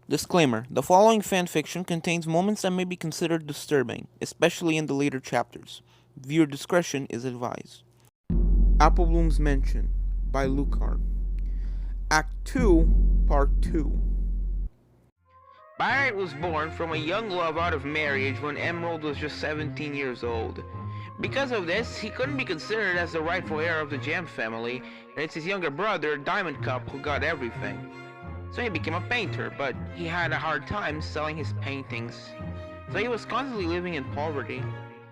Disclaimer: the following fanfiction contains moments that may be considered disturbing, especially in the later chapters. Viewer discretion is advised. Applebloom's Mansion by Lucar. Act 2, Part 2. Byron was born from a young love out of marriage when Emerald was just 17 years old. Because of this, he couldn't be considered as the rightful heir of the Gem family, and it's his younger brother, Diamond Cup, who got everything. So he became a painter, but he had a hard time selling his paintings. So he was constantly living in poverty.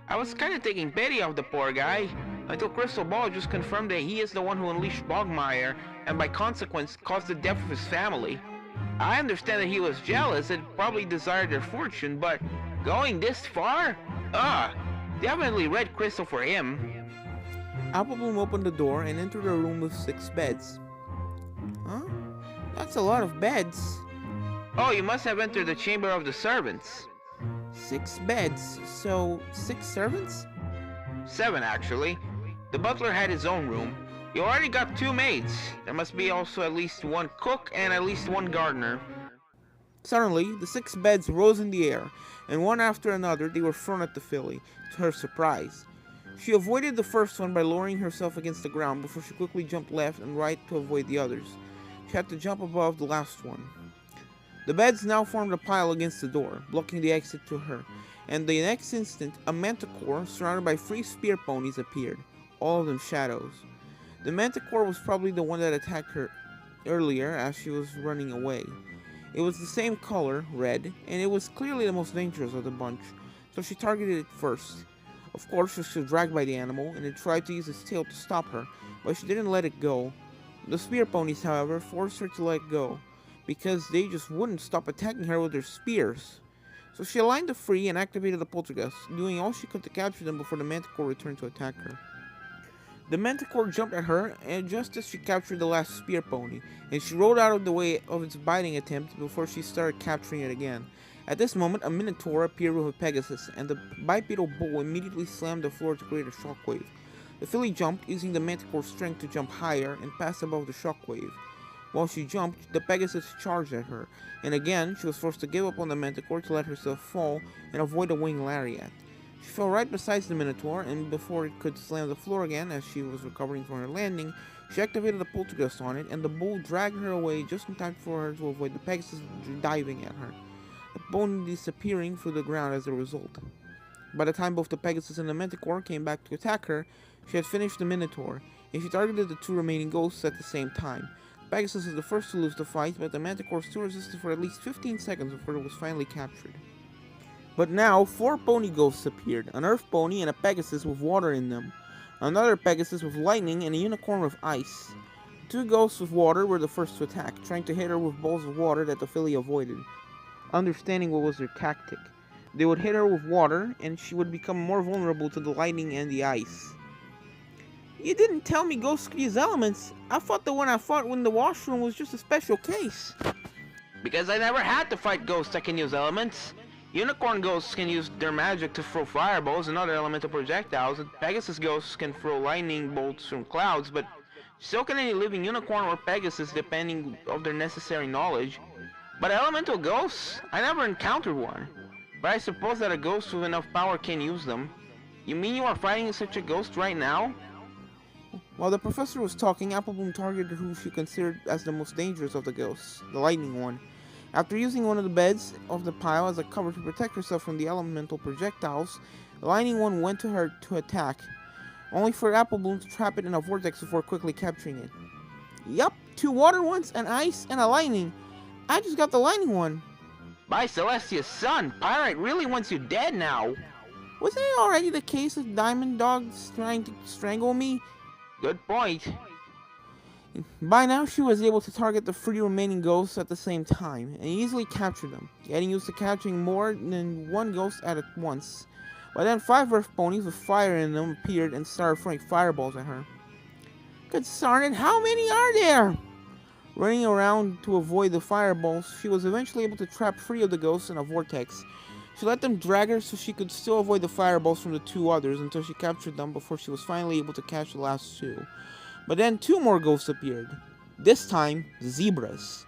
I was kinda taking pity of the poor guy, until Crystal Ball just confirmed that he is the one who unleashed Bogmire, and by consequence caused the death of his family. I understand that he was jealous and probably desired their fortune, but going this far? Definitely red crystal for him. Applebloom opened the door and entered a room with 6 beds. Huh? That's a lot of beds. Oh, you must have entered the chamber of the servants. 6 beds, so 6 servants? 7 actually. The butler had his own room. You already got 2 maids. There must be also at least 1 cook and at least 1 gardener. Suddenly, the 6 beds rose in the air, and one after another they were thrown at the filly, to her surprise. She avoided the first one by lowering herself against the ground before she quickly jumped left and right to avoid the others. She had to jump above the last one. The beds now formed a pile against the door, blocking the exit to her, and the next instant, a manticore surrounded by 3 spear ponies appeared, all of them shadows. The manticore was probably the one that attacked her earlier as she was running away. It was the same color, red, and it was clearly the most dangerous of the bunch, so she targeted it first. Of course, she was dragged by the animal, and it tried to use its tail to stop her, but she didn't let it go. The spear ponies, however, forced her to let go, because they just wouldn't stop attacking her with their spears. So she aligned the free and activated the poltergeist, doing all she could to capture them before the manticore returned to attack her. The manticore jumped at her, and just as she captured the last spear pony, and she rolled out of the way of its biting attempt before she started capturing it again. At this moment, a minotaur appeared with a Pegasus, and the bipedal bull immediately slammed the floor to create a shockwave. The filly jumped, using the manticore's strength to jump higher and pass above the shockwave. While she jumped, the Pegasus charged at her, and again she was forced to give up on the manticore to let herself fall and avoid a winged lariat. She fell right beside the Minotaur, and before it could slam the floor again as she was recovering from her landing, she activated the poltergeist on it, and the bull dragged her away just in time for her to avoid the Pegasus diving at her, the pony disappearing through the ground as a result. By the time both the Pegasus and the Manticore came back to attack her, she had finished the Minotaur, and she targeted the 2 remaining ghosts at the same time. Pegasus was the first to lose the fight, but the Manticore still resisted for at least 15 seconds before it was finally captured. But now, 4 pony ghosts appeared, an earth pony and a Pegasus with water in them, another Pegasus with lightning, and a unicorn with ice. The 2 ghosts with water were the first to attack, trying to hit her with balls of water that the filly avoided. Understanding what was their tactic, they would hit her with water, and she would become more vulnerable to the lightning and the ice. You didn't tell me ghosts could use elements. I thought the one I fought in the washroom was just a special case. Because I never had to fight ghosts that can use elements. Unicorn ghosts can use their magic to throw fireballs and other elemental projectiles, and Pegasus ghosts can throw lightning bolts from clouds, but so can any living unicorn or Pegasus depending of their necessary knowledge. But elemental ghosts? I never encountered one. But I suppose that a ghost with enough power can use them. You mean you are fighting such a ghost right now? While the professor was talking, Applebloom targeted who she considered as the most dangerous of the ghosts, the lightning one. After using one of the beds of the pile as a cover to protect herself from the elemental projectiles, the lightning one went to her to attack, only for Applebloom to trap it in a vortex before quickly capturing it. Yup, 2 water ones, an ice, and a lightning. I just got the lightning one. By Celestia's son, Pyrite really wants you dead now. Wasn't it already the case of Diamond Dogs trying to strangle me? Good point. By now, she was able to target the 3 remaining ghosts at the same time, and easily capture them, getting used to capturing more than 1 ghost at once. But then 5 earth ponies with fire in them appeared and started throwing fireballs at her. Good darn it, how many are there? Running around to avoid the fireballs, she was eventually able to trap 3 of the ghosts in a vortex. She let them drag her so she could still avoid the fireballs from the 2 others until she captured them before she was finally able to catch the last 2. But then 2 more ghosts appeared. This time, zebras.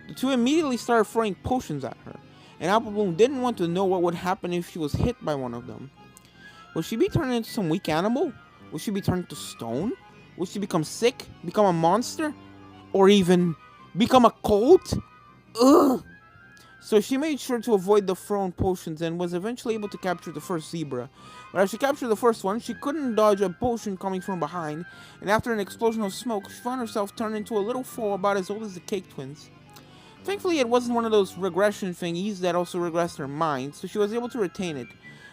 The two immediately started throwing potions at her, and Applebloom didn't want to know what would happen if she was hit by one of them. Would she be turned into some weak animal? Would she be turned into stone? Would she become sick? Become a monster? Or even become a cult? Ugh! So she made sure to avoid the thrown potions and was eventually able to capture the first zebra. But as she captured the first one, she couldn't dodge a potion coming from behind, and after an explosion of smoke, she found herself turned into a little foal about as old as the Cake Twins. Thankfully, it wasn't one of those regression thingies that also regressed her mind, so she was able to retain it.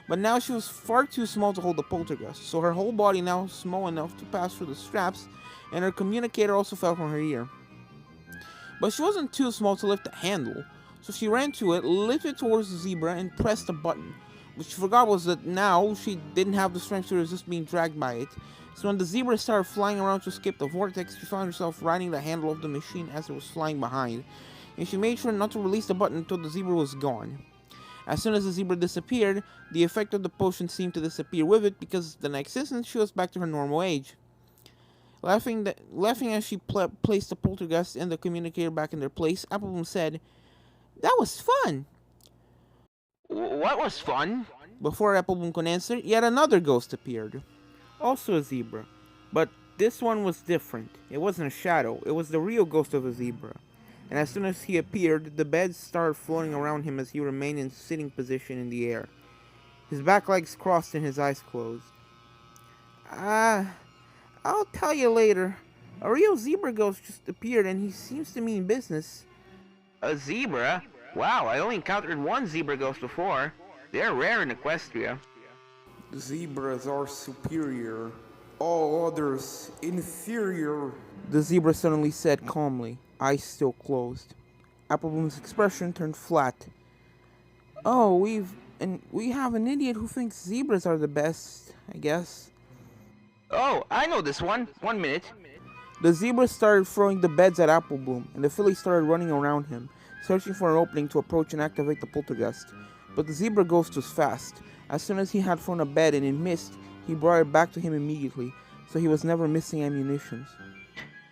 But now she was far too small to hold the poltergeist, so her whole body now was small enough to pass through the straps, and her communicator also fell from her ear. But she wasn't too small to lift the handle, so she ran to it, lifted towards the zebra, and pressed a button. What she forgot was that now she didn't have the strength to resist being dragged by it, so when the zebra started flying around to escape the vortex, she found herself riding the handle of the machine as it was flying behind, and she made sure not to release the button until the zebra was gone. As soon as the zebra disappeared, the effect of the potion seemed to disappear with it, because the next instant she was back to her normal age. Laughing as she placed the poltergeist and the communicator back in their place, Applebloom said, "That was fun!" What was fun? Before Applebloom could answer, yet another ghost appeared. Also a zebra, but this one was different. It wasn't a shadow, it was the real ghost of a zebra. And as soon as he appeared, the beds started floating around him as he remained in sitting position in the air. His back legs crossed and his eyes closed. I'll tell you later. A real zebra ghost just appeared and he seems to mean business. A zebra? Wow, I only encountered one zebra ghost before. They're rare in Equestria. Zebras are superior. All others inferior. The zebra suddenly said calmly, eyes still closed. Applebloom's expression turned flat. Oh, we have an idiot who thinks zebras are the best, I guess. Oh, I know this one. 1 minute. The zebra started throwing the beds at Applebloom, and the filly started running around him, searching for an opening to approach and activate the poltergeist. But the zebra ghost was fast. As soon as he had thrown a bed and it missed, he brought it back to him immediately, so he was never missing ammunition.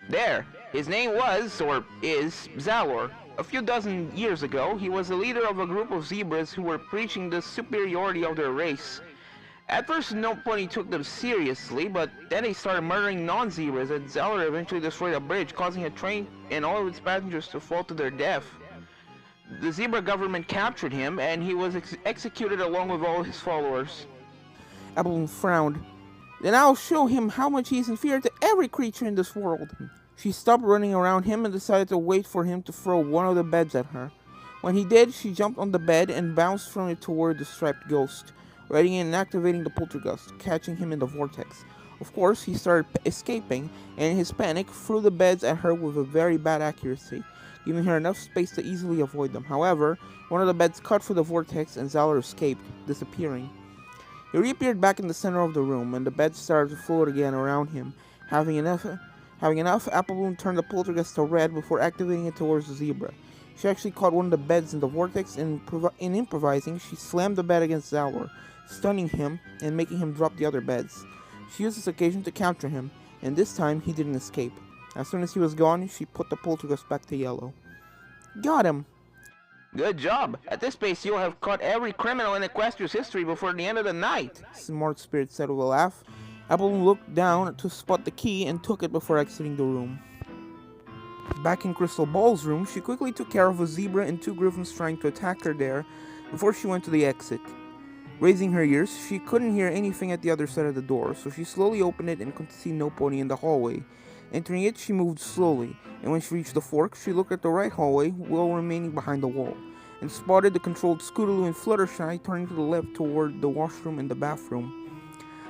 There. His name was, or is, Zalor. A few dozen years ago, he was the leader of a group of zebras who were preaching the superiority of their race. At first, nobody took them seriously, but then they started murdering non-zebras, and Zalor eventually destroyed a bridge, causing a train and all of its passengers to fall to their death. The zebra government captured him, and he was executed along with all his followers. Applebloom frowned. Then I'll show him how much he is inferior to every creature in this world. She stopped running around him and decided to wait for him to throw one of the beds at her. When he did, she jumped on the bed and bounced from it toward the striped ghost, readying and activating the poltergeist, catching him in the vortex. Of course, he started escaping, and in his panic, threw the beds at her with a very bad accuracy, giving her enough space to easily avoid them. However, one of the beds cut through the vortex and Zalor escaped, disappearing. He reappeared back in the center of the room, and the beds started to float again around him. Having enough, Applebloom turned the poltergeist to red before activating it towards the zebra. She actually caught one of the beds in the vortex, and in improvising, she slammed the bed against Zalor, stunning him and making him drop the other beds. She used this occasion to capture him, and this time he didn't escape. As soon as he was gone, she put the poltergeist back to yellow. Got him! Good job. At this pace, you'll have caught every criminal in Equestria's history before the end of the night. Smart Spirit said with a laugh. Applebloom looked down to spot the key and took it before exiting the room. Back in Crystal Ball's room, she quickly took care of a zebra and two griffins trying to attack her there before she went to the exit. Raising her ears, she couldn't hear anything at the other side of the door, so she slowly opened it and could see no pony in the hallway. Entering it, she moved slowly, and when she reached the fork, she looked at the right hallway while remaining behind the wall, and spotted the controlled Scootaloo and Fluttershy turning to the left toward the washroom and the bathroom.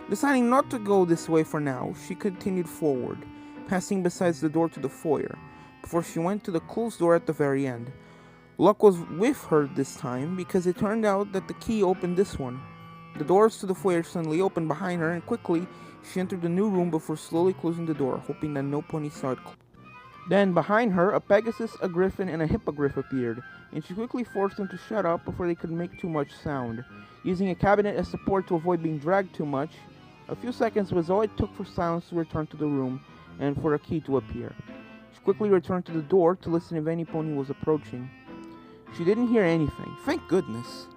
Deciding not to go this way for now, she continued forward, passing beside the door to the foyer, before she went to the closed door at the very end. Luck was with her this time, because it turned out that the key opened this one. The doors to the foyer suddenly opened behind her, and quickly she entered the new room before slowly closing the door, hoping that no pony saw it. Then, behind her, a Pegasus, a Griffin, and a Hippogriff appeared, and she quickly forced them to shut up before they could make too much sound. Using a cabinet as support to avoid being dragged too much, a few seconds was all it took for silence to return to the room and for a key to appear. She quickly returned to the door to listen if any pony was approaching. She didn't hear anything, thank goodness.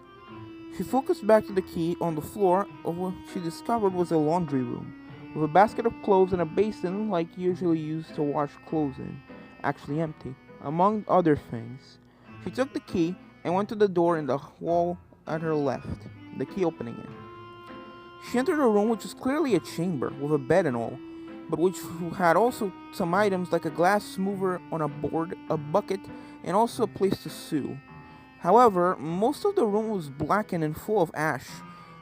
She focused back to the key on the floor of what she discovered was a laundry room, with a basket of clothes and a basin like usually used to wash clothes in, actually empty, among other things. She took the key and went to the door in the wall at her left, the key opening it. She entered a room which was clearly a chamber, with a bed and all, but which had also some items like a glass smoother on a board, a bucket, and also a place to sew. However, most of the room was blackened and full of ash,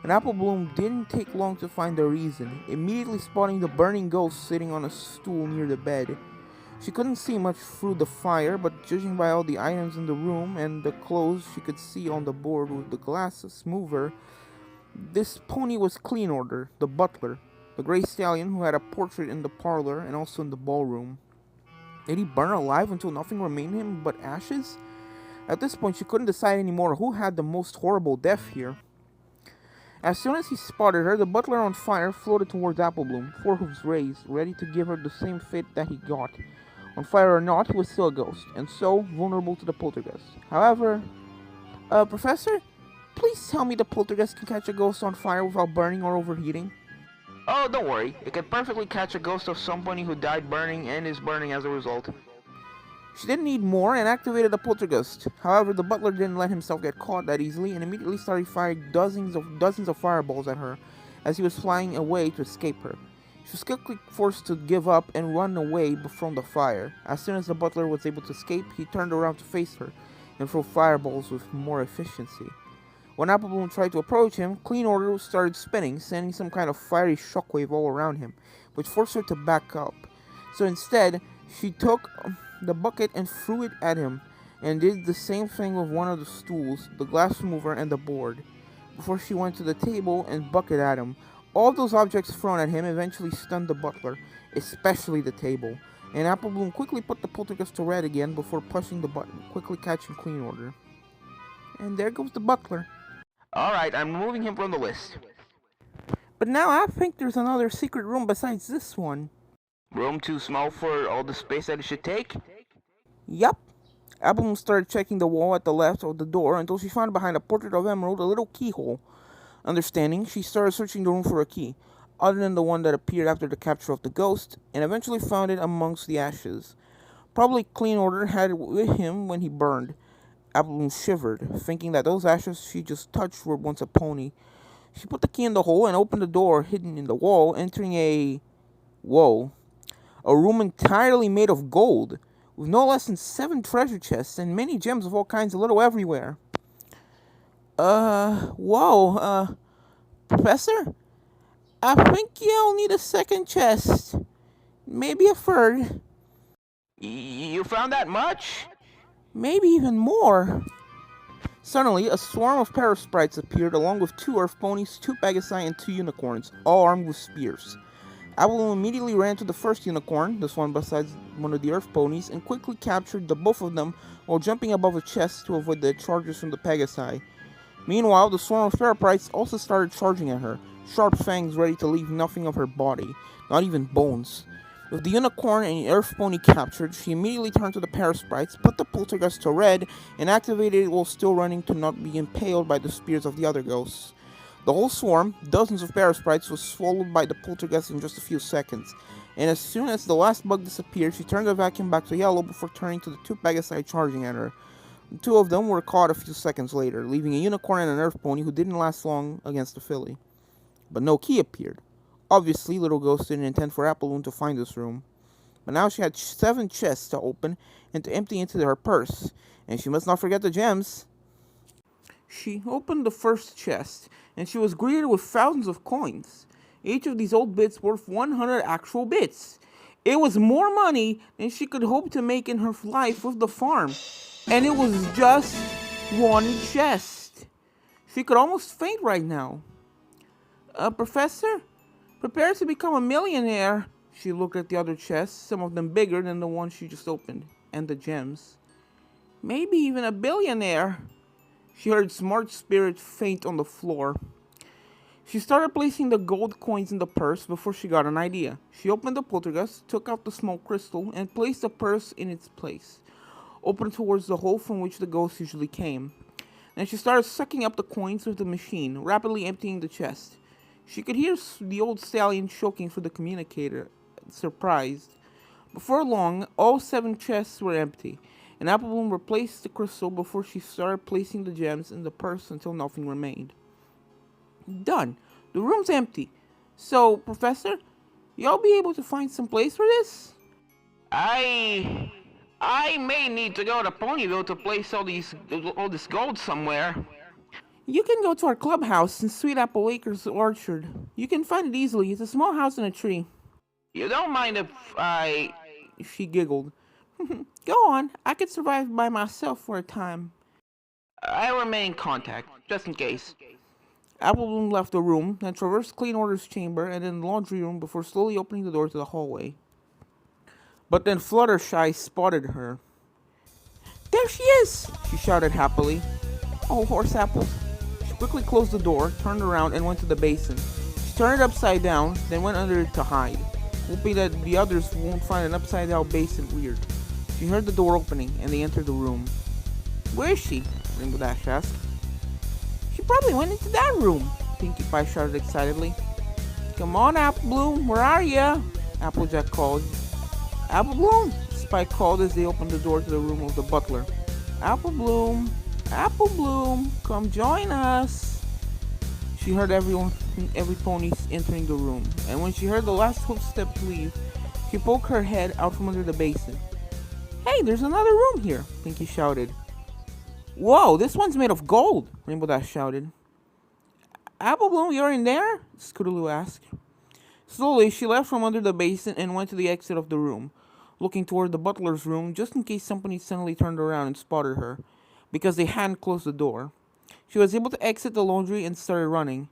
and Applebloom didn't take long to find the reason, immediately spotting the burning ghost sitting on a stool near the bed. She couldn't see much through the fire, but judging by all the items in the room and the clothes she could see on the board with the glass smoother, this pony was Clean Order, the butler, the gray stallion who had a portrait in the parlor and also in the ballroom. Did he burn alive until nothing remained in him but ashes? At this point, she couldn't decide anymore who had the most horrible death here. As soon as he spotted her, the butler on fire floated towards Applebloom, 4 hooves raised, ready to give her the same fate that he got. On fire or not, he was still a ghost, and so vulnerable to the poltergeist. However, Professor? Please tell me the poltergeist can catch a ghost on fire without burning or overheating. Oh, don't worry. It can perfectly catch a ghost of somebody who died burning and is burning as a result. She didn't need more and activated the poltergeist. However, the butler didn't let himself get caught that easily and immediately started firing dozens of fireballs at her as he was flying away to escape her. She was quickly forced to give up and run away from the fire. As soon as the butler was able to escape, he turned around to face her and throw fireballs with more efficiency. When Applebloom tried to approach him, Clean Order started spinning, sending some kind of fiery shockwave all around him, which forced her to back up. So instead, she took the bucket and threw it at him, and did the same thing with one of the stools, the glass remover, and the board, before she went to the table and bucket at him. All those objects thrown at him eventually stunned the butler, especially the table, and Applebloom quickly put the poltergeist to red again before pushing the button, quickly catching Clean Order. And there goes the butler. Alright, I'm removing him from the list. But now I think there's another secret room besides this one. Room too small for all the space that it should take? Yup. Applebloom started checking the wall at the left of the door until she found behind a portrait of Emerald a little keyhole. Understanding, she started searching the room for a key, other than the one that appeared after the capture of the ghost, and eventually found it amongst the ashes. Probably Clean Order had it with him when he burned. Applebloom shivered, thinking that those ashes she just touched were once a pony. She put the key in the hole and opened the door hidden in the wall, entering a room entirely made of gold, with no less than 7 treasure chests and many gems of all kinds a little everywhere. Professor? I think you'll need a second chest. Maybe a third. You found that much? Maybe even more. Suddenly, a swarm of parasprites appeared along with 2 earth ponies, 2 pegasi, and 2 unicorns, all armed with spears. Applebloom immediately ran to the first unicorn, this one besides one of the earth ponies, and quickly captured the both of them while jumping above a chest to avoid the charges from the pegasi. Meanwhile, the swarm of parasprites also started charging at her, sharp fangs ready to leave nothing of her body, not even bones. With the unicorn and the earth pony captured, she immediately turned to the parasprites, put the poltergeist to red, and activated it while still running to not be impaled by the spears of the other ghosts. The whole swarm, dozens of parasprites, was swallowed by the poltergeist in just a few seconds, and as soon as the last bug disappeared, she turned the vacuum back to yellow before turning to the 2 pegasi charging at her. The 2 of them were caught a few seconds later, leaving a unicorn and an earth pony who didn't last long against the filly. But no key appeared. Obviously, Little Ghost didn't intend for Applebloom to find this room. But now she had 7 chests to open and to empty into her purse, and she must not forget the gems. She opened the first chest, and she was greeted with thousands of coins. Each of these old bits worth 100 actual bits. It was more money than she could hope to make in her life with the farm. And it was just 1 chest. She could almost faint right now. Professor? Prepare to become a millionaire. She looked at the other chests, some of them bigger than the one she just opened, and the gems. Maybe even a billionaire. She heard Smart Spirit faint on the floor. She started placing the gold coins in the purse before she got an idea. She opened the poltergeist, took out the small crystal, and placed the purse in its place, open towards the hole from which the ghost usually came. And she started sucking up the coins with the machine, rapidly emptying the chest. She could hear the old stallion choking for the communicator, surprised. Before long, all 7 chests were empty, and Applebloom replaced the crystal before she started placing the gems in the purse until nothing remained. Done. The room's empty. So, Professor, y'all be able to find some place for this? I may need to go to Ponyville to place all this gold somewhere. You can go to our clubhouse in Sweet Apple Acres Orchard. You can find it easily. It's a small house in a tree. You don't mind if I... She giggled. Go on. I could survive by myself for a time. I remain in contact, just in case. Applebloom left the room, then traversed Clean Order's chamber and then the laundry room before slowly opening the door to the hallway. But then Fluttershy spotted her. There she is! She shouted happily. Oh, horse apples. She quickly closed the door, turned around, and went to the basin. She turned it upside down, then went under it to hide, hoping that the others won't find an upside-down basin weird. She heard the door opening, and they entered the room. Where is she? Rainbow Dash asked. She probably went into that room, Pinkie Pie shouted excitedly. Come on, Applebloom, where are ya? Applejack called. Applebloom, Spike called as they opened the door to the room of the butler. Applebloom, Applebloom, come join us. She heard every pony entering the room, and when she heard the last footsteps leave, she poked her head out from under the basin. Hey, there's another room here, Pinkie shouted. Whoa, this one's made of gold, Rainbow Dash shouted. Applebloom, you're in there? Scootaloo asked. Slowly, she left from under the basin and went to the exit of the room, looking toward the butler's room just in case somebody suddenly turned around and spotted her, because they hadn't closed the door. She was able to exit the laundry and started running.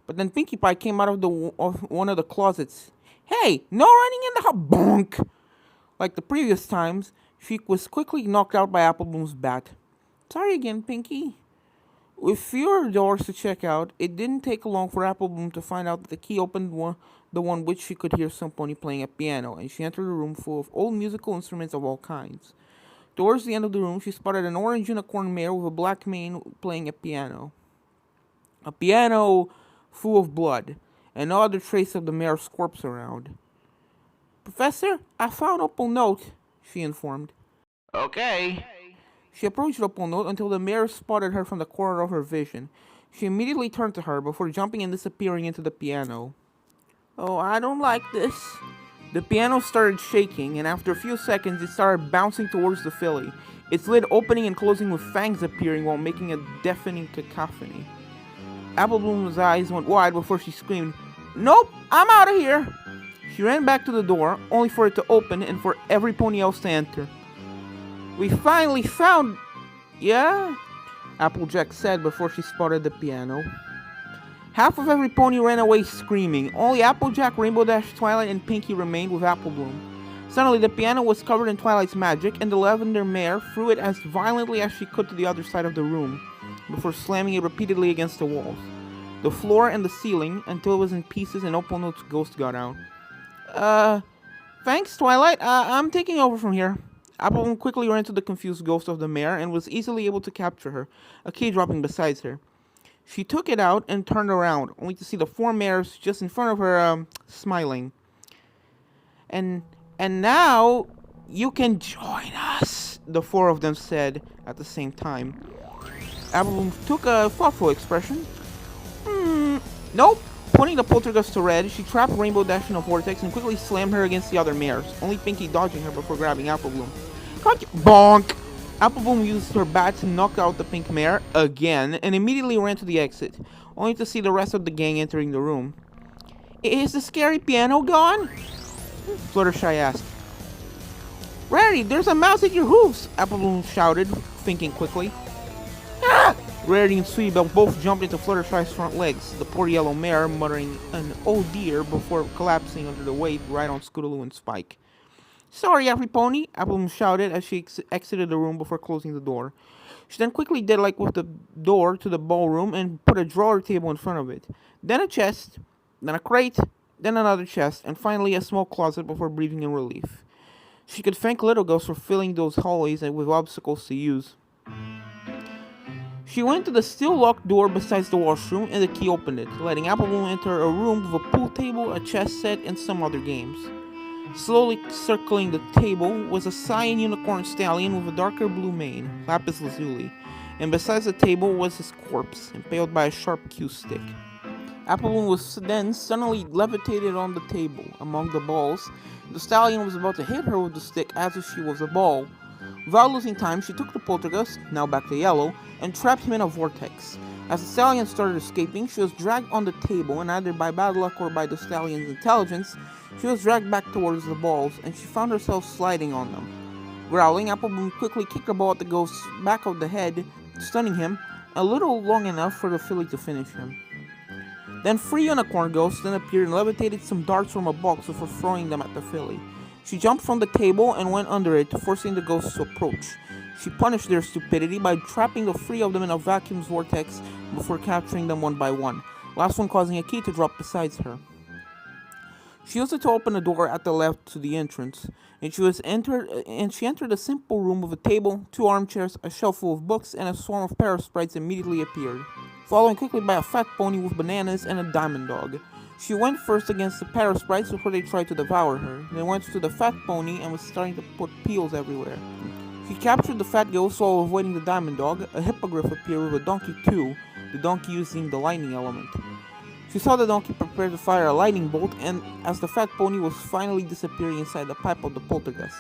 But then Pinkie Pie came out of one of the closets. Hey, no running in the house! Bonk! Like the previous times, she was quickly knocked out by Applebloom's bat. Sorry again, Pinkie. With fewer doors to check out, it didn't take long for Applebloom to find out that the key opened the one which she could hear some pony playing a piano, and she entered a room full of old musical instruments of all kinds. Towards the end of the room, she spotted an orange unicorn mare with a black mane playing a piano. A piano full of blood, and no other trace of the mare's corpse around. Professor, I found Opal Note, she informed. Okay. She approached Opal Note until the mare spotted her from the corner of her vision. She immediately turned to her before jumping and disappearing into the piano. Oh, I don't like this. The piano started shaking, and after a few seconds, it started bouncing towards the filly, its lid opening and closing with fangs appearing while making a deafening cacophony. Applebloom's eyes went wide before she screamed, Nope, I'm out of here! She ran back to the door, only for it to open and for every pony else to enter. We finally found... Yeah? Applejack said before she spotted the piano. Half of every pony ran away screaming. Only Applejack, Rainbow Dash, Twilight, and Pinkie remained with Applebloom. Suddenly, the piano was covered in Twilight's magic, and the lavender mare threw it as violently as she could to the other side of the room, before slamming it repeatedly against the walls, the floor, and the ceiling, until it was in pieces and Opal Note's ghost got out. Thanks, Twilight. I'm taking over from here. Applebloom quickly ran to the confused ghost of the mare and was easily able to capture her, a key dropping beside her. She took it out and turned around, only to see the 4 mares just in front of her, smiling. And now you can join us, the 4 of them said at the same time. Applebloom took a thoughtful expression. Nope. Putting the poltergeist to red, she trapped Rainbow Dash in a vortex and quickly slammed her against the other mares, only Pinkie dodging her before grabbing Applebloom. Bonk! Applebloom used her bat to knock out the pink mare again and immediately ran to the exit, only to see the rest of the gang entering the room. Is the scary piano gone? Fluttershy asked. Rarity, there's a mouse at your hooves! Applebloom shouted, thinking quickly. Ah! Rarity and Sweetie Belle both jumped into Fluttershy's front legs, the poor yellow mare muttering an "oh dear" before collapsing under the weight right on Scootaloo and Spike. Sorry, every pony, Applebloom shouted as she exited the room before closing the door. She then quickly did like with the door to the ballroom and put a drawer table in front of it. Then a chest, then a crate, then another chest, and finally a small closet before breathing in relief. She could thank Little Ghost for filling those hallways with obstacles to use. She went to the still locked door beside the washroom and the key opened it, letting Applebloom enter a room with a pool table, a chess set, and some other games. Slowly circling the table was a cyan unicorn stallion with a darker blue mane, lapis lazuli, and besides the table was his corpse, impaled by a sharp cue stick. Applebloom was then suddenly levitated on the table, among the balls. The stallion was about to hit her with the stick as if she was a ball. Without losing time, she took the poltergeist, now back to yellow, and trapped him in a vortex. As the stallion started escaping, she was dragged on the table, and either by bad luck or by the stallion's intelligence, she was dragged back towards the balls, and she found herself sliding on them. Growling, Applebloom quickly kicked the ball at the ghost's back of the head, stunning him, a little long enough for the filly to finish him. Then three unicorn ghosts then appeared and levitated some darts from a box before throwing them at the filly. She jumped from the table and went under it, forcing the ghosts to approach. She punished their stupidity by trapping the three of them in a vacuum's vortex before capturing them one by one, last one causing a key to drop beside her. She used it to open a door at the left to the entrance, and she entered a simple room with a table, two armchairs, a shelf full of books, and a swarm of parasprites immediately appeared, following quickly by a fat pony with bananas and a diamond dog. She went first against the parasprites before they tried to devour her, then went to the fat pony and was starting to put peels everywhere. She captured the fat ghost while avoiding the diamond dog. A hippogriff appeared with a donkey too, the donkey using the lightning element. She saw the donkey prepare to fire a lightning bolt, and as the fat pony was finally disappearing inside the pipe of the poltergeist,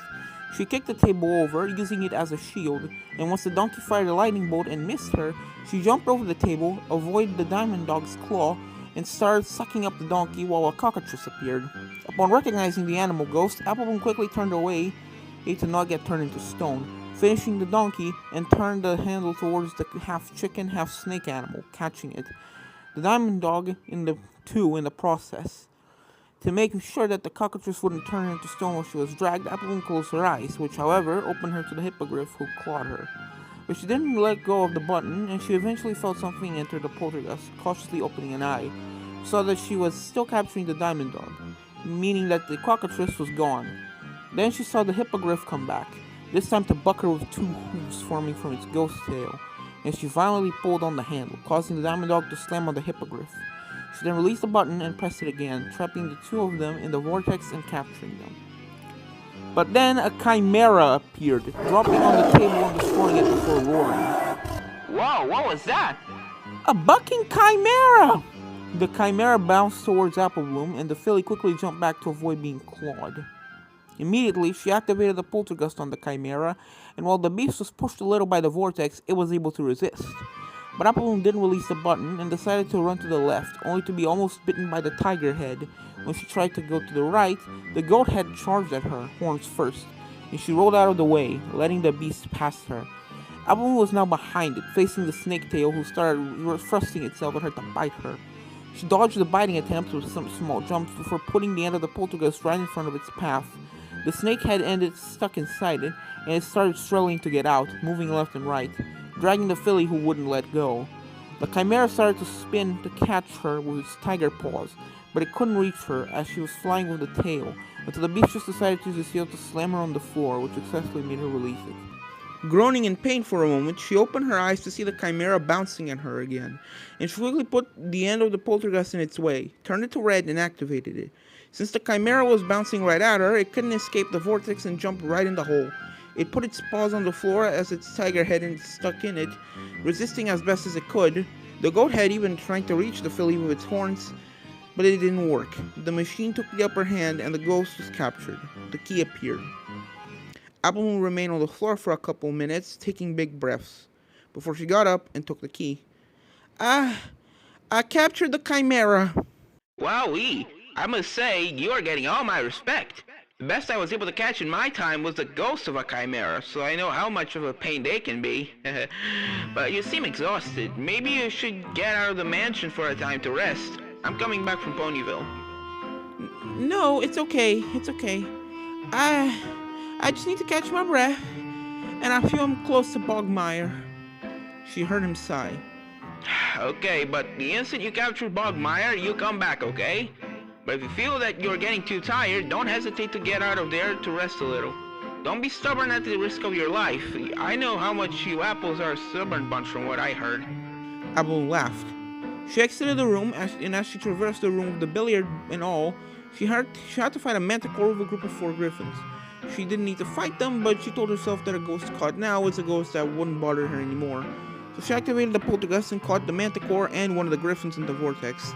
she kicked the table over, using it as a shield, and once the donkey fired a lightning bolt and missed her, she jumped over the table, avoided the diamond dog's claw, and started sucking up the donkey while a cockatrice appeared. Upon recognizing the animal ghost, Applebloom quickly turned away to not get turned into stone, finishing the donkey and turned the handle towards the half chicken, half snake animal, catching it. The diamond dog in the process. To make sure that the cockatrice wouldn't turn into stone while she was dragged, Applebloom closed her eyes, which however opened her to the hippogriff who clawed her. But she didn't let go of the button, and she eventually felt something enter the poltergeist, cautiously opening an eye. Saw that she was still capturing the diamond dog, meaning that the cockatrice was gone. Then she saw the hippogriff come back, this time to buck her with two hooves forming from its ghost tail, and she violently pulled on the handle, causing the diamond dog to slam on the hippogriff. She then released the button and pressed it again, trapping the two of them in the vortex and capturing them. But then a chimera appeared, dropping on the table and destroying it before roaring. Whoa, what was that? A bucking chimera! The chimera bounced towards Applebloom, and the filly quickly jumped back to avoid being clawed. Immediately, she activated the poltergeist on the chimera, and while the beast was pushed a little by the vortex, it was able to resist. But Applebloom didn't release the button and decided to run to the left, only to be almost bitten by the tiger head. When she tried to go to the right, the goat head charged at her, horns first, and she rolled out of the way, letting the beast pass her. Applebloom was now behind it, facing the snake tail, who started thrusting itself at her to bite her. She dodged the biting attempts with some small jumps before putting the end of the poltergeist right in front of its path. The snake head ended stuck inside it, and it started struggling to get out, moving left and right, dragging the filly who wouldn't let go. The chimera started to spin to catch her with its tiger paws, but it couldn't reach her as she was flying with the tail, until the beast just decided to use its tail to slam her on the floor, which successfully made her release it. Groaning in pain for a moment, she opened her eyes to see the chimera bouncing at her again, and she quickly put the end of the poltergeist in its way, turned it to red, and activated it. Since the chimera was bouncing right at her, it couldn't escape the vortex and jumped right in the hole. It put its paws on the floor as its tiger head stuck in it, resisting as best as it could. The goat head even trying to reach the filly with its horns, but it didn't work. The machine took the upper hand and the ghost was captured. The key appeared. Applebloom remained on the floor for a couple minutes, taking big breaths, before she got up and took the key. I captured the chimera. Wowee, I must say, you are getting all my respect. The best I was able to catch in my time was the ghost of a chimera, so I know how much of a pain they can be. But you seem exhausted. Maybe you should get out of the mansion for a time to rest. I'm coming back from Ponyville. No, it's okay. It's okay. I just need to catch my breath, and I feel I'm close to Bogmire. she heard him sigh. Okay, but the instant you capture Bogmire, you come back, okay? But if you feel that you're getting too tired, don't hesitate to get out of there to rest a little. Don't be stubborn at the risk of your life. I know how much you apples are a stubborn bunch from what I heard. Applebloom laughed. She exited the room, and as she traversed the room with the billiard and all, she had to fight a manticore with a group of 4 griffins. She didn't need to fight them, but she told herself that a ghost caught now was a ghost that wouldn't bother her anymore. So she activated the poltergeist and caught the manticore and one of the griffins in the vortex.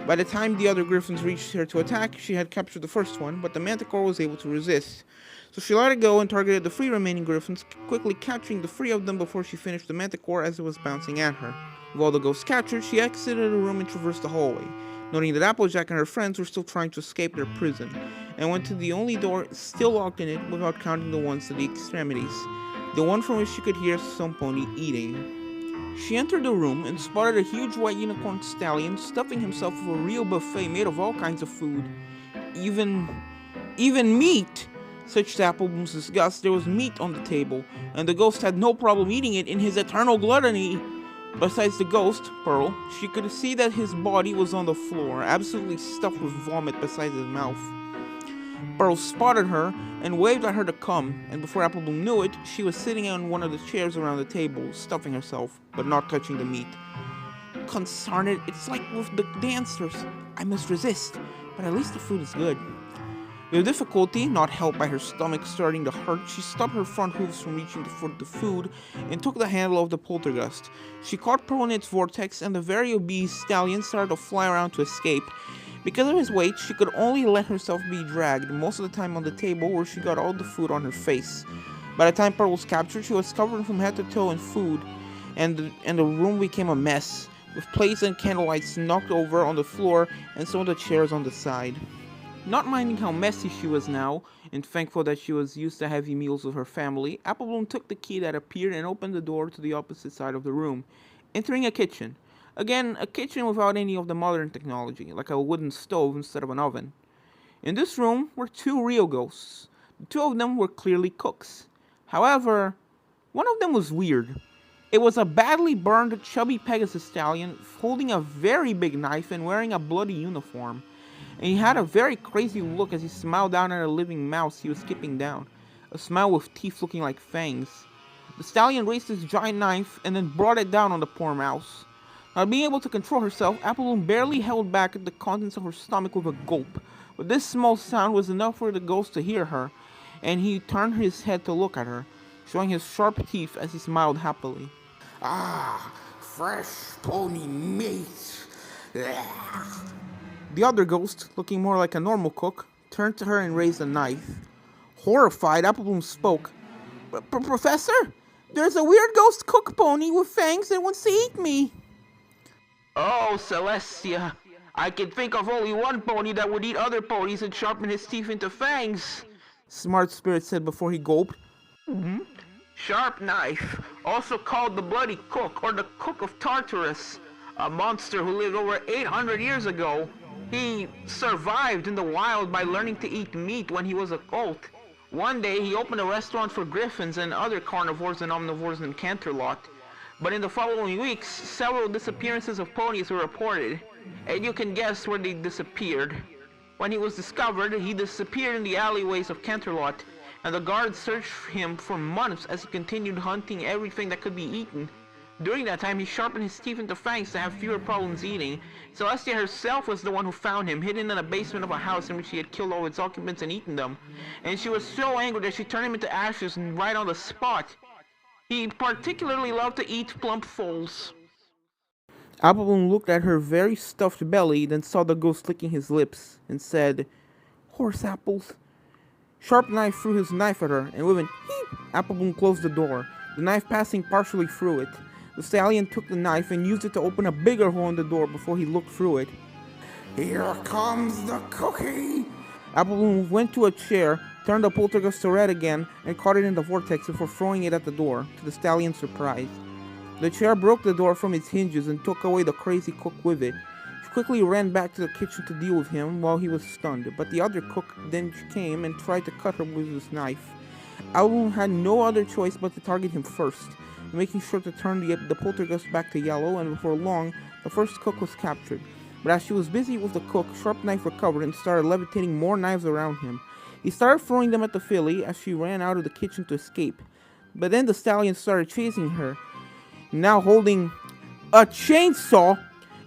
By the time the other griffins reached her to attack, she had captured the first one, but the manticore was able to resist. So she let it go and targeted the 3 remaining griffins, quickly capturing the 3 of them before she finished the manticore as it was bouncing at her. With all the ghosts captured, she exited the room and traversed the hallway, noting that Applejack and her friends were still trying to escape their prison, and went to the only door still locked in it without counting the ones to the extremities, the one from which she could hear some pony eating. She entered the room and spotted a huge white unicorn stallion stuffing himself with a real buffet made of all kinds of food. Even meat! Such to Applebloom's disgust, there was meat on the table, and the ghost had no problem eating it in his eternal gluttony. Besides the ghost, Pearl, she could see that his body was on the floor, absolutely stuffed with vomit beside his mouth. Pearl spotted her and waved at her to come, and before Applebloom knew it, she was sitting on one of the chairs around the table, stuffing herself, but not touching the meat. Consarn it, it's like with the dancers. I must resist, but at least the food is good. With difficulty, not helped by her stomach starting to hurt, she stopped her front hooves from reaching for the food and took the handle of the poltergeist. She caught Pearl in its vortex, and the very obese stallion started to fly around to escape. Because of his weight, she could only let herself be dragged, most of the time on the table where she got all the food on her face. By the time Pearl was captured, she was covered from head to toe in food, and the room became a mess, with plates and candlelights knocked over on the floor and some of the chairs on the side. Not minding how messy she was now, and thankful that she was used to heavy meals with her family, Applebloom took the key that appeared and opened the door to the opposite side of the room, entering a kitchen. Again, a kitchen without any of the modern technology, like a wooden stove instead of an oven. In this room were 2 real ghosts. The 2 of them were clearly cooks. However, one of them was weird. It was a badly burned, chubby Pegasus stallion holding a very big knife and wearing a bloody uniform. And he had a very crazy look as he smiled down at a living mouse he was skipping down, a smile with teeth looking like fangs. The stallion raised his giant knife and then brought it down on the poor mouse. Not being able to control herself, Applebloom barely held back the contents of her stomach with a gulp, but this small sound was enough for the ghost to hear her, and he turned his head to look at her, showing his sharp teeth as he smiled happily. Ah, fresh pony meat. The other ghost, looking more like a normal cook, turned to her and raised a knife. Horrified, Applebloom spoke. Professor, there's a weird ghost cook pony with fangs that wants to eat me. Oh, Celestia, I can think of only one pony that would eat other ponies and sharpen his teeth into fangs, Smart Spirit said before he gulped. Sharp Knife, also called the Bloody Cook or the Cook of Tartarus, a monster who lived over 800 years ago. He survived in the wild by learning to eat meat when he was a colt. One day he opened a restaurant for griffins and other carnivores and omnivores in Canterlot. But in the following weeks, several disappearances of ponies were reported, and you can guess where they disappeared. When he was discovered, he disappeared in the alleyways of Canterlot, and the guards searched for him for months as he continued hunting everything that could be eaten. During that time, he sharpened his teeth into fangs to have fewer problems eating. Celestia herself was the one who found him, hidden in the basement of a house in which he had killed all its occupants and eaten them. And she was so angry that she turned him into ashes right on the spot. He particularly loved to eat plump foals. Applebloom looked at her very stuffed belly, then saw the ghost licking his lips, and said, "Horse apples." Sharp Knife threw his knife at her, and with an "heep," Applebloom closed the door, the knife passing partially through it. The stallion took the knife and used it to open a bigger hole in the door before he looked through it. Here comes the cookie. Applebloom went to a chair, turned the poltergeist to red again, and caught it in the vortex before throwing it at the door, to the stallion's surprise. The chair broke the door from its hinges and took away the crazy cook with it. She quickly ran back to the kitchen to deal with him while he was stunned, but the other cook then came and tried to cut her with his knife. Applebloom had no other choice but to target him first. making sure to turn the poltergeist back to yellow, and before long, the first cook was captured. But as she was busy with the cook, Sharp Knife recovered and started levitating more knives around him. He started throwing them at the filly as she ran out of the kitchen to escape. But then the stallion started chasing her, now holding a chainsaw.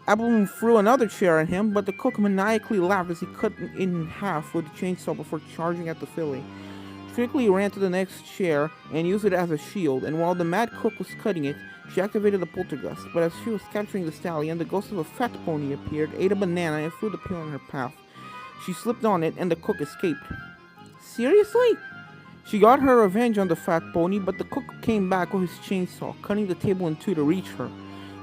Applebloom threw another chair at him, but the cook maniacally laughed as he cut it in half with the chainsaw before charging at the filly. She quickly ran to the next chair and used it as a shield, and while the mad cook was cutting it, she activated the poltergeist. But as she was capturing the stallion, the ghost of a fat pony appeared, ate a banana, and threw the peel in her path. She slipped on it, and the cook escaped. Seriously? She got her revenge on the fat pony, but the cook came back with his chainsaw, cutting the table in two to reach her.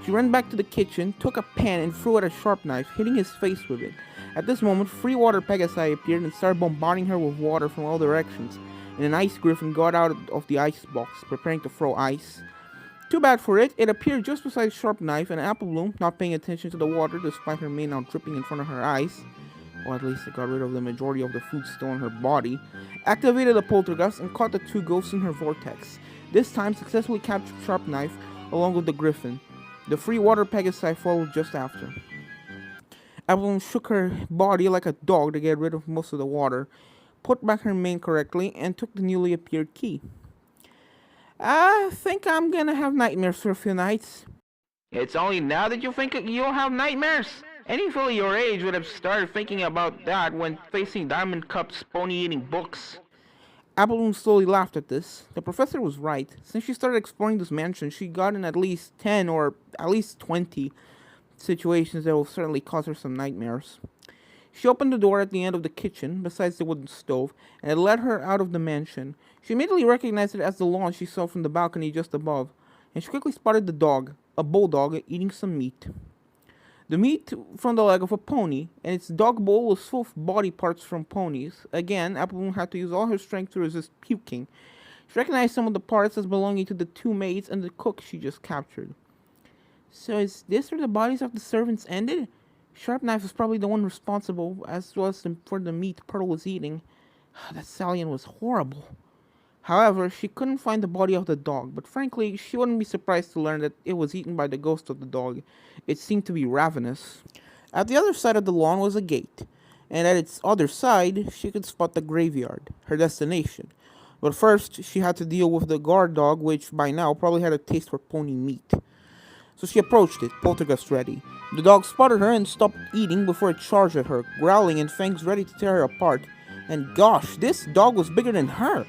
She ran back to the kitchen, took a pan, and threw it at Sharp Knife, hitting his face with it. At this moment, 3 water Pegasi appeared and started bombarding her with water from all directions, and an ice griffin got out of the ice box, preparing to throw ice. Too bad for it, it appeared just beside Sharp Knife, and Applebloom, not paying attention to the water despite her mane now dripping in front of her eyes, or at least it got rid of the majority of the food still in her body, activated the poltergeist and caught the 2 ghosts in her vortex. This time successfully captured Sharp Knife along with the griffin. The 3 water Pegasi followed just after. Applebloom shook her body like a dog to get rid of most of the water, put back her mane correctly, and took the newly appeared key. I think I'm gonna have nightmares for a few nights. It's only now that you think you'll have nightmares? Any filly your age would have started thinking about that when facing Diamond Cup's pony-eating books. Applebloom slowly laughed at this. The professor was right. Since she started exploring this mansion, she got in at least 10 or at least 20 situations that will certainly cause her some nightmares. She opened the door at the end of the kitchen, besides the wooden stove, and it led her out of the mansion. She immediately recognized it as the lawn she saw from the balcony just above, and she quickly spotted the dog, a bulldog, eating some meat. The meat from the leg of a pony, and its dog bowl was full of body parts from ponies. Again, Applebloom had to use all her strength to resist puking. She recognized some of the parts as belonging to the 2 maids and the cook she just captured. So is this where the bodies of the servants ended? Sharp Knife was probably the one responsible, as well as for the meat Pearl was eating. That stallion was horrible. However, she couldn't find the body of the dog, but frankly, she wouldn't be surprised to learn that it was eaten by the ghost of the dog. It seemed to be ravenous. At the other side of the lawn was a gate, and at its other side, she could spot the graveyard, her destination. But first, she had to deal with the guard dog, which by now probably had a taste for pony meat. So she approached it, poltergeist ready. The dog spotted her and stopped eating before it charged at her, growling and fangs ready to tear her apart. And gosh, this dog was bigger than her!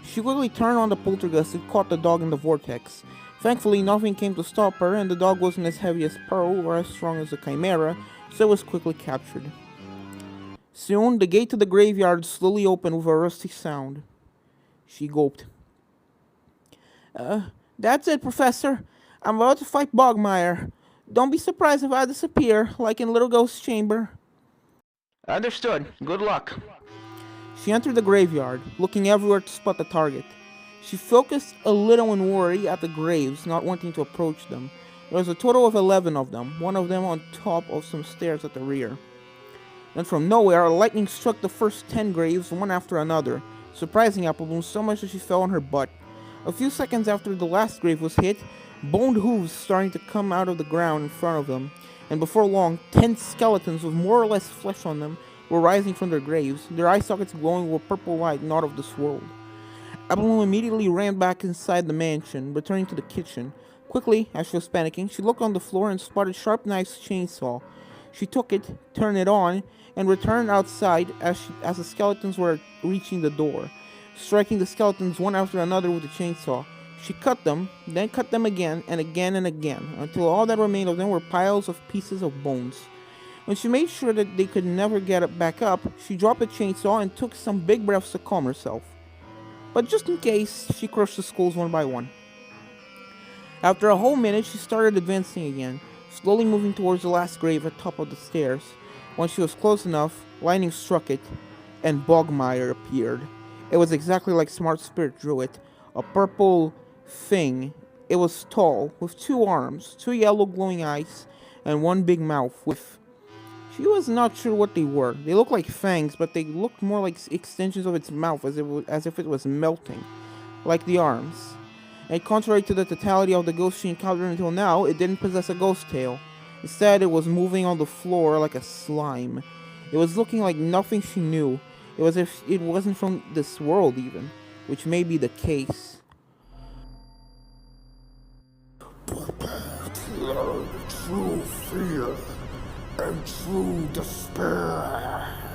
She quickly turned on the poltergeist and caught the dog in the vortex. Thankfully, nothing came to stop her, and the dog wasn't as heavy as Pearl or as strong as the Chimera, so it was quickly captured. Soon, the gate to the graveyard slowly opened with a rusty sound. She gulped. That's it, Professor. I'm about to fight Bogmire. Don't be surprised if I disappear, like in Little Ghost's chamber. Understood. Good luck. She entered the graveyard, looking everywhere to spot the target. She focused a little in worry at the graves, not wanting to approach them. There was a total of 11 of them, one of them on top of some stairs at the rear. Then from nowhere, lightning struck the first 10 graves, one after another, surprising Applebloom so much that she fell on her butt. A few seconds after the last grave was hit, boned hooves starting to come out of the ground in front of them, and before long, 10 skeletons with more or less flesh on them were rising from their graves, their eye sockets glowing with purple light not of this world. Applebloom immediately ran back inside the mansion, returning to the kitchen. Quickly, as she was panicking, she looked on the floor and spotted Sharp Knife's chainsaw. She took it, turned it on, and returned outside as the skeletons were reaching the door, striking the skeletons one after another with the chainsaw. She cut them, then cut them again and again and again, until all that remained of them were piles of pieces of bones. When she made sure that they could never get it back up, she dropped the chainsaw and took some big breaths to calm herself. But just in case, she crushed the skulls one by one. After a whole minute, she started advancing again, slowly moving towards the last grave at the top of the stairs. When she was close enough, lightning struck it, and Bogmire appeared. It was exactly like Smart Spirit drew it, a purple thing. It was tall, with 2 arms, 2 yellow glowing eyes, and 1 big mouth with... She was not sure what they were. They looked like fangs, but they looked more like extensions of its mouth, as if it was melting, like the arms. And contrary to the totality of the ghost she encountered until now, it didn't possess a ghost tail. Instead, it was moving on the floor like a slime. It was looking like nothing she knew. It was as if it wasn't from this world even, which may be the case. Prepare to learn true fear and true despair.